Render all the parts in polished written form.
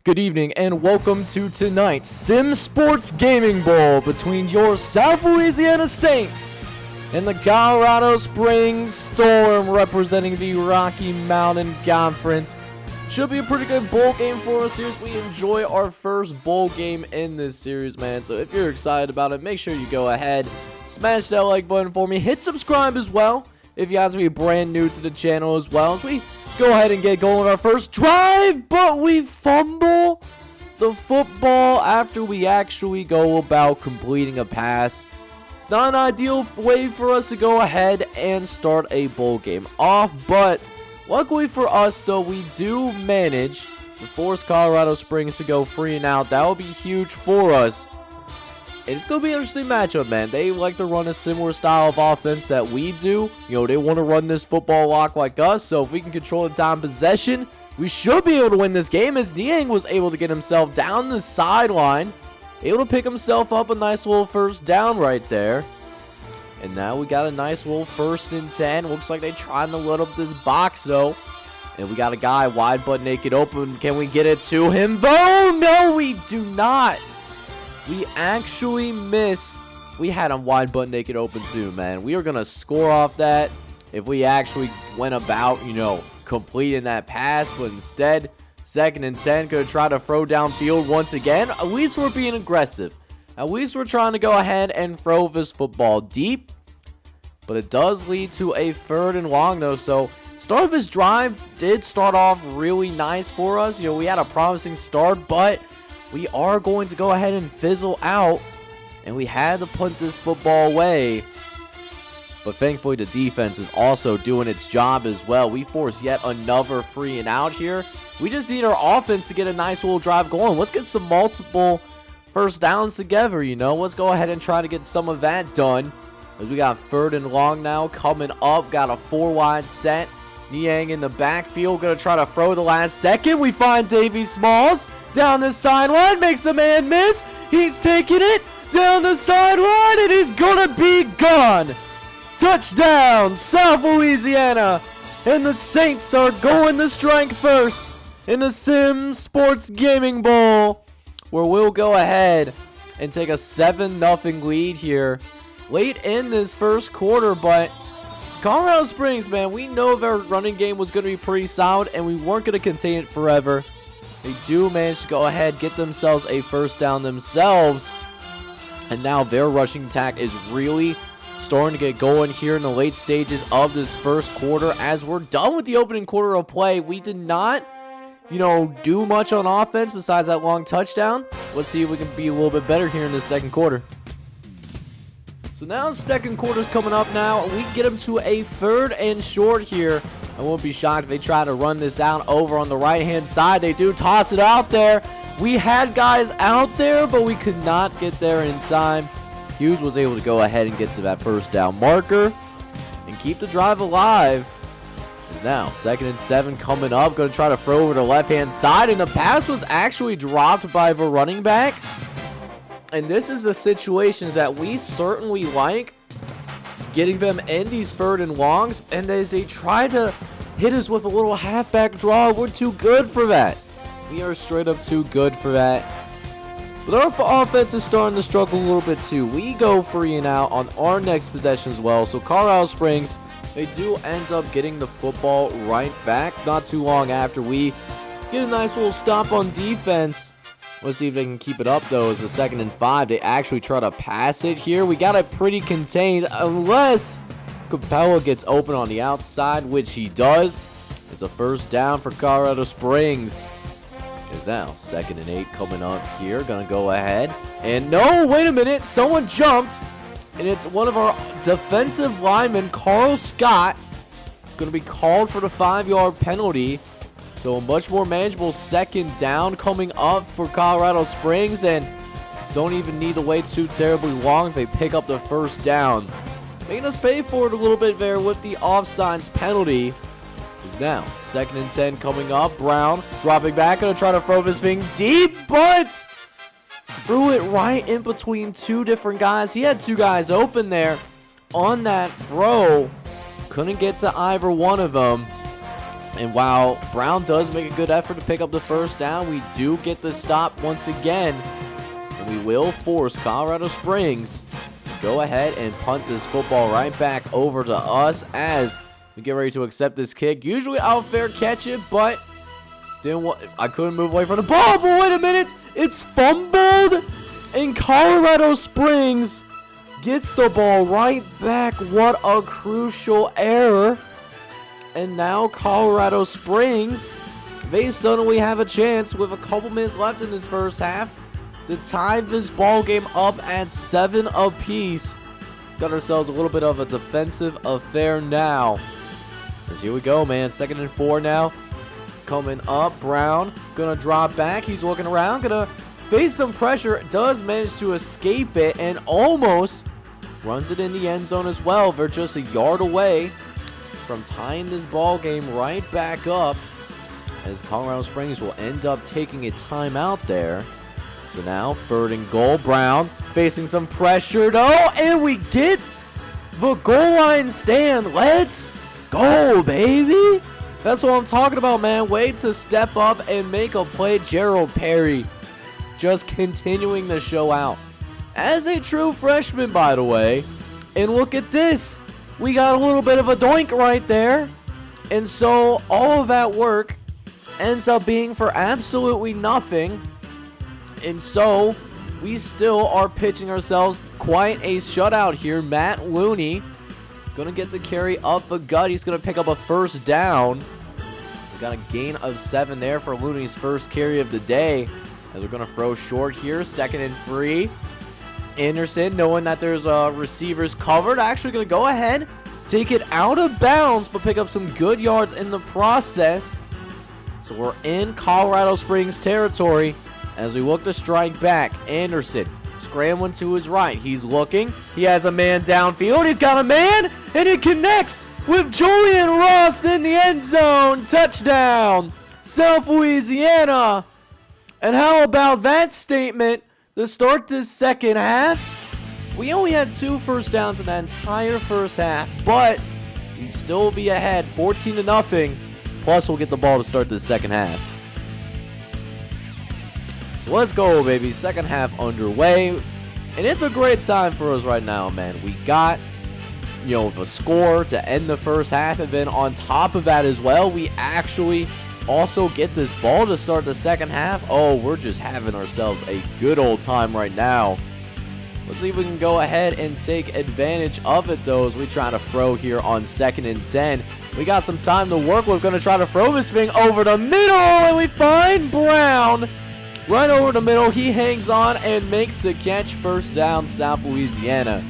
Good evening and welcome to tonight's Sim Sports Gaming Bowl between your South Louisiana Saints and the Colorado Springs Storm representing the Rocky Mountain Conference. Should be a pretty good bowl game for us here as we enjoy our first bowl game in this series, man. So if you're excited about it, make sure you go ahead, smash that like button for me, hit subscribe as well if you have to be brand new to the channel as well, as we go ahead and get going on our first drive, but we fumble the football after we actually go about completing a pass. It's not an ideal way for us to go ahead and start a bowl game off, but luckily for us, though, we do manage to force Colorado Springs to go free and out. That will be huge for us. And it's going to be an interesting matchup, man. They like to run a similar style of offense that we do. You know, they want to run this football lock like us. So if we can control the time possession, we should be able to win this game, as Niang was able to get himself down the sideline, able to pick himself up a nice little first down right there. And now we got a nice little 1st and 10. Looks like they're trying to load up this box, though. And we got a guy wide butt naked open. Can we get it to him? Oh, no, we do not. We actually miss. We had him wide butt naked open too, man. We are going to score off that if we actually went about, you know, completing that pass. But instead, 2nd and 10, going to try to throw downfield once again. At least we're being aggressive. At least we're trying to go ahead and throw this football deep. But it does lead to a 3rd and long, though. So, start of this drive did start off really nice for us. You know, we had a promising start, but we are going to go ahead and fizzle out, and we had to punt this football away. But thankfully, the defense is also doing its job as well. We force yet another free and out here. We just need our offense to get a nice little drive going. Let's get some multiple first downs together, you know. Let's go ahead and try to get some of that done, as we got 3rd and long now coming up. Got a 4-wide set. Niang in the backfield, going to try to throw the last second. We find Davy Smalls down the sideline, makes the man miss. He's taking it down the sideline, and he's going to be gone. Touchdown, South Louisiana. And the Saints are going to strike first in the Sim Sports Gaming Bowl, where we'll go ahead and take a 7-0 lead here late in this first quarter. But Colorado Springs, man, we know their running game was going to be pretty solid, and we weren't going to contain it forever. They do manage to go ahead, get themselves a 1st down themselves, and now their rushing attack is really starting to get going here in the late stages of this first quarter. As we're done with the opening quarter of play, we did not, you know, do much on offense besides that long touchdown. Let's see if we can be a little bit better here in the second quarter. So now second quarter's coming up now. We get them to a 3rd and short here. I won't be shocked if they try to run this out over on the right-hand side. They do toss it out there. We had guys out there, but we could not get there in time. Hughes was able to go ahead and get to that 1st down marker and keep the drive alive. And now 2nd and 7 coming up. Going to try to throw over the left-hand side, and the pass was actually dropped by the running back. And this is the situations that we certainly like, getting them in these 3rd and longs, and as they try to hit us with a little halfback draw, we're too good for that. We are straight up too good for that. But our offense is starting to struggle a little bit too. We go free and out on our next possession as well. So Colorado Springs, they do end up getting the football right back not too long after we get a nice little stop on defense. Let's see if they can keep it up, though. As a 2nd and 5, they actually try to pass it here. We got it pretty contained, unless Capella gets open on the outside, which he does. It's a 1st down for Colorado Springs. Is now 2nd and 8 coming up here. Gonna go ahead. And no, wait a minute. Someone jumped. And it's one of our defensive linemen, Carl Scott. Gonna be called for the 5-yard penalty. So a much more manageable 2nd down coming up for Colorado Springs, and don't even need to wait too terribly long if they pick up the 1st down. Making us pay for it a little bit there with the offsides penalty. Is now 2nd and 10 coming up. Brown dropping back, going to try to throw this thing deep, but threw it right in between 2 different guys. He had 2 guys open there on that throw. Couldn't get to either one of them. And while Brown does make a good effort to pick up the first down, we do get the stop once again. And we will force Colorado Springs to go ahead and punt this football right back over to us as we get ready to accept this kick. Usually I'll fair catch it, but I couldn't move away from the ball. But wait a minute, it's fumbled, and Colorado Springs gets the ball right back. What a crucial error. And now Colorado Springs, they suddenly have a chance with a couple minutes left in this first half to tie this ball game up at 7 apiece. Got ourselves a little bit of a defensive affair now. As here we go, man. 2nd and 4 now. Coming up, Brown gonna drop back. He's looking around, gonna face some pressure. Does manage to escape it and almost runs it in the end zone as well. They're just a yard away from tying this ball game right back up, as Colorado Springs will end up taking a timeout there. So now 3rd and goal. Brown facing some pressure though, and we get the goal line stand. Let's go, baby. That's what I'm talking about, man. Way to step up and make a play. Gerald Perry just continuing to show out as a true freshman, by the way. And look at this. We got a little bit of a doink right there. And so all of that work ends up being for absolutely nothing. And so we still are pitching ourselves quite a shutout here. Matt Looney going to get the carry up the gut. He's going to pick up a first down. We got a gain of 7 there for Looney's first carry of the day. As we're going to throw short here. 2nd and 3. Anderson, knowing that there's receivers covered, actually going to go ahead, take it out of bounds, but pick up some good yards in the process. So we're in Colorado Springs territory as we look to strike back. Anderson scrambling to his right. He's looking. He has a man downfield. He's got a man, and it connects with Julian Ross in the end zone. Touchdown, South Louisiana. And how about that statement to start this second half? We only had 2 first downs in that entire first half, but we still be ahead 14-0. Plus, we'll get the ball to start this second half. So let's go, baby. Second half underway. And it's a great time for us right now, man. We got, the score to end the first half. And then on top of that as well, we actually also get this ball to start the second half. Oh, we're just having ourselves a good old time right now. Let's see if we can go ahead and take advantage of it, though, as we try to throw here on 2nd and 10. We got some time to work. We're going to try to throw this thing over the middle, and we find Brown right over the middle. He hangs on and makes the catch. First down, South Louisiana.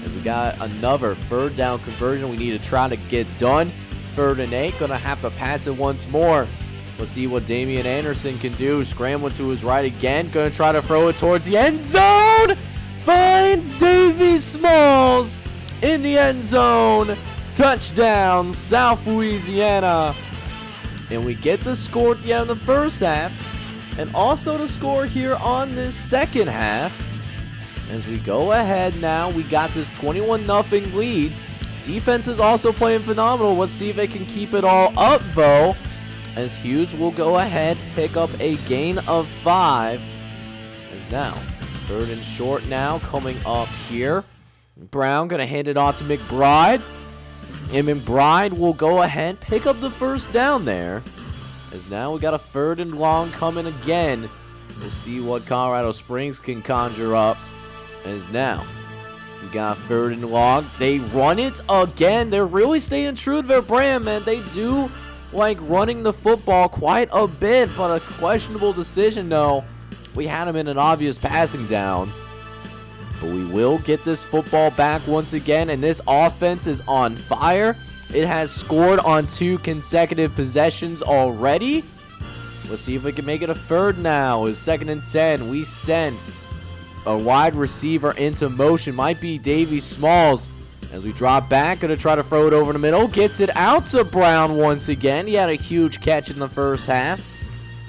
As we got another 3rd down conversion we need to try to get done. 3rd and 8. Going to have to pass it once more. Let's see what Damian Anderson can do. Scrambling to his right again. Going to try to throw it towards the end zone. Finds Davy Smalls in the end zone. Touchdown, South Louisiana. And we get the score at the end of the first half. And also the score here on this second half. As we go ahead now, we got this 21-0 lead. Defense is also playing phenomenal. Let's see if they can keep it all up, though. As Hughes will go ahead, pick up a gain of 5. As now, 3rd and short now, coming up here. Brown going to hand it off to McBride. And McBride will go ahead, pick up the first down there. As now we got a 3rd and long coming again. We'll see what Colorado Springs can conjure up. As now, we got 3rd and long. They run it again. They're really staying true to their brand, man. They do like running the football quite a bit, but a questionable decision, though. We had him in an obvious passing down. But we will get this football back once again, and this offense is on fire. It has scored on 2 consecutive possessions already. Let's see if we can make it a 3rd now. It's 2nd and 10. We send a wide receiver into motion. Might be Davy Smalls. As we drop back, going to try to throw it over the middle. Gets it out to Brown once again. He had a huge catch in the first half.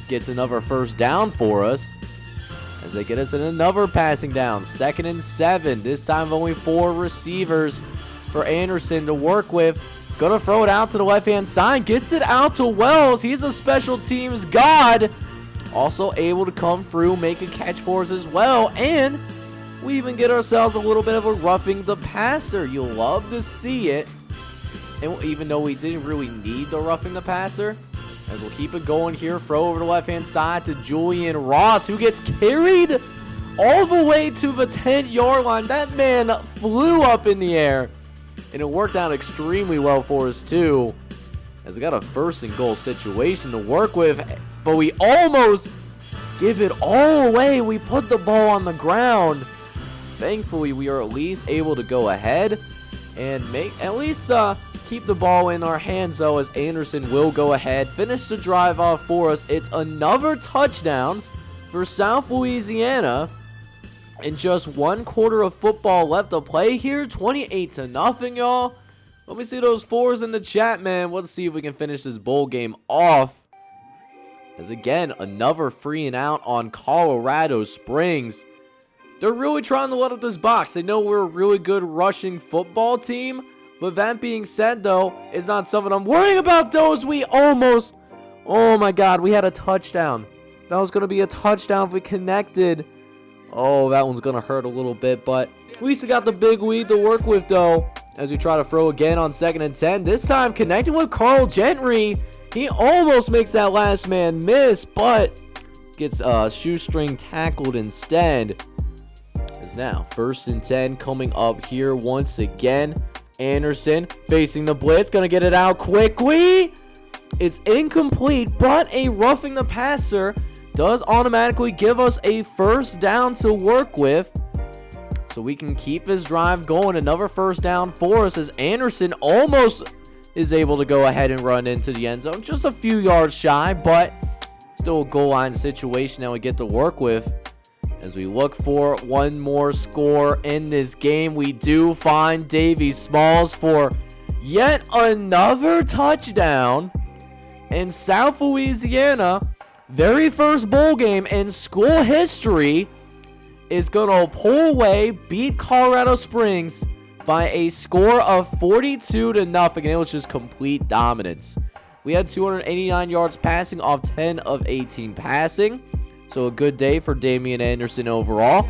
Gets another first down for us. As they get us in another passing down. 2nd and 7. This time only 4 receivers for Anderson to work with. Gonna throw it out to the left-hand side. Gets it out to Wells. He's a special teams god. Also able to come through, make a catch for us as well. And we even get ourselves a little bit of a roughing the passer. You'll love to see it. And even though we didn't really need the roughing the passer, as we'll keep it going here. Throw over the left-hand side to Julian Ross, who gets carried all the way to the 10-yard line. That man flew up in the air. And it worked out extremely well for us, too, as we got a first-and-goal situation to work with. But we almost give it all away. We put the ball on the ground. Thankfully, we are at least able to go ahead and at least keep the ball in our hands, though, as Anderson will go ahead, finish the drive off for us. It's another touchdown for South Louisiana. And just 1 quarter of football left to play here. 28-0, y'all. Let me see those 4s in the chat, man. Let's see if we can finish this bowl game off. As again, another 3 and out on Colorado Springs. They're really trying to let up this box. They know we're a really good rushing football team. But that being said, though, it's not something I'm worrying about. Those we almost... Oh, my God. We had a touchdown. That was going to be a touchdown if we connected. Oh, that one's going to hurt a little bit, but at least we got the big lead to work with, though, as we try to throw again on 2nd and 10. This time connecting with Carl Gentry. He almost makes that last man miss, but gets shoestring tackled instead. As now 1st and 10 coming up here once again. Anderson facing the blitz, going to get it out quickly. It's incomplete, but a roughing the passer does automatically give us a 1st down to work with. So we can keep this drive going. Another 1st down for us as Anderson almost is able to go ahead and run into the end zone. Just a few yards shy, but still a goal line situation that we get to work with. As we look for one more score in this game, we do find Davy Smalls for yet another touchdown. And South Louisiana, very first bowl game in school history, is going to pull away, beat Colorado Springs by a score of 42-0, and it was just complete dominance. We had 289 yards passing off 10 of 18 passing, so a good day for Damian Anderson overall.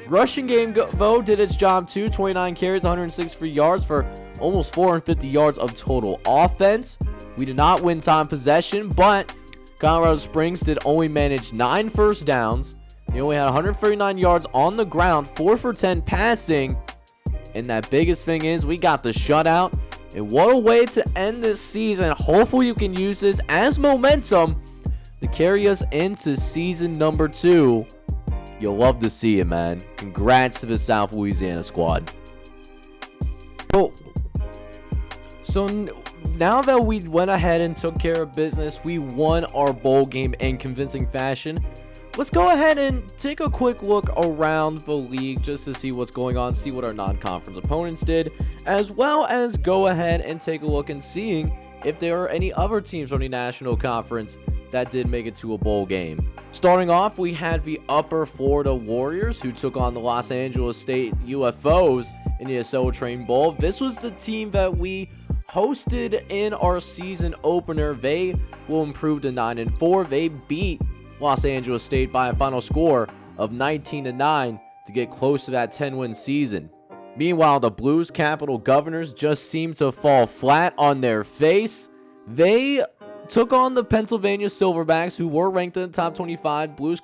Rushing game, though, did its job too. 29 carries, 163 yards for almost 450 yards of total offense. We did not win time possession, but Colorado Springs did only manage 9 first downs. They only had 139 yards on the ground, 4 for 10 passing. And that biggest thing is we got the shutout. And what a way to end this season. Hopefully you can use this as momentum to carry us into season number 2. You'll love to see it, man. Congrats to the South Louisiana squad. Oh. So now that we went ahead and took care of business, we won our bowl game in convincing fashion. Let's go ahead and take a quick look around the league just to see what's going on, see what our non-conference opponents did, as well as go ahead and take a look and seeing if there are any other teams from the National Conference that did make it to a bowl game. Starting off, we had the Upper Florida Warriors, who took on the Los Angeles State UFOs in the Soul Train Bowl. This was the team that we hosted in our season opener. They will improve to 9-4. They beat Los Angeles State by a final score of 19-9 to get close to that 10-win season. Meanwhile, the Blues Capital Governors just seemed to fall flat on their face. They took on the Pennsylvania Silverbacks, who were ranked in the top 25. Blues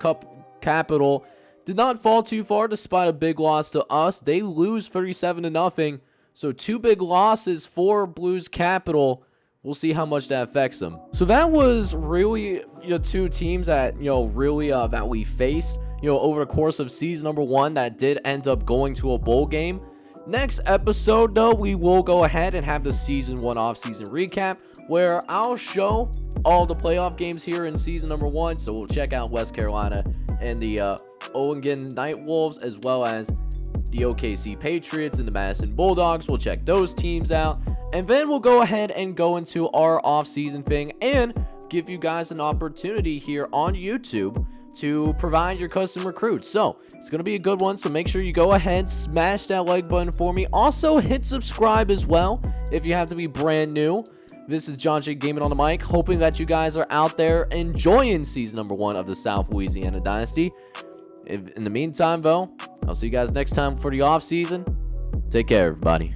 Capital did not fall too far despite a big loss to us. They lose 37-0. So 2 big losses for Blues Capital. We'll see how much that affects them. So that was really 2 teams that really that we faced over the course of season number 1 that did end up going to a bowl game. Next episode, though, we will go ahead and have the season 1 off-season recap, where I'll show all the playoff games here in season number 1. So we'll check out West Carolina and the Oregon Night Wolves, as well as the OKC Patriots and the Madison Bulldogs. We'll check those teams out, and then we'll go ahead and go into our off-season thing and give you guys an opportunity here on YouTube to provide your custom recruits. So it's going to be a good one. So make sure you go ahead, smash that like button for me. Also hit subscribe as well if you have to be brand new. This is John J. Gaming on the mic, hoping that you guys are out there enjoying season number 1 of the South Louisiana Dynasty. In the meantime, though, I'll see you guys next time for the off season. Take care, everybody.